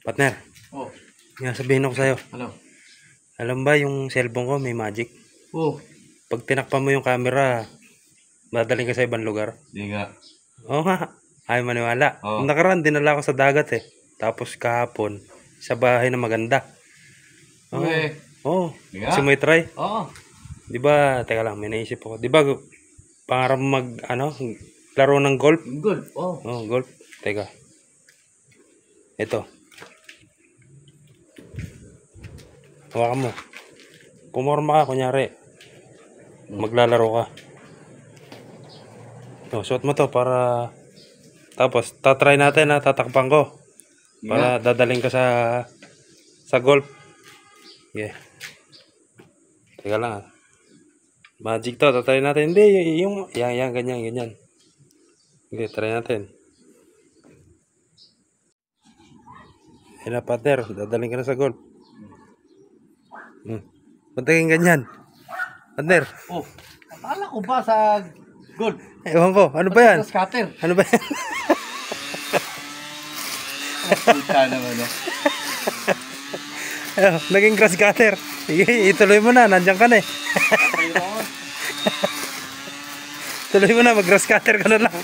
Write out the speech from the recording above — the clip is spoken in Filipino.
Partner, Oh, nga sabihin ako sa'yo. ano? Alam ba yung cellphone ko may magic? Oh, Pag tinakpan mo yung camera, madaling ka sa ibang lugar. di nga. Oo nga. Ay maniwala. Oh. Nung nakaraan, dinala ko sa dagat eh. Tapos kahapon, sa bahay na maganda. Oo. Uy. Oo. Di nga. Kasi may try. Oo. Di ba, teka lang, may naisip ako. Di ba, pangarap mo laro ng golf? Good. Oh. Oo, golf. Teka. Ito. Hawakan mo. Pumorma ka, kunyari. Maglalaro ka. Oh, suot mo to para... Tapos, tatry natin na tatakpan ko. Para dadaling ka sa golf. Yeah. Teka lang ah. Magic to, tatry natin. Hindi, yan, ganyan. Okay, try natin. Yan na, partner. Dadaling ka na sa golf. Puntakin ganyan. Partner. Oh. Akala ko ba sa good? Ewan ko, ano ba yan? Sa scatter. Ano ba yan? Puta naman, no? Ayun, naging grass cutter. Sige, ituloy mo na, nandiyan ka na eh. Tuloy mo na, mag grass cutter ka na lang.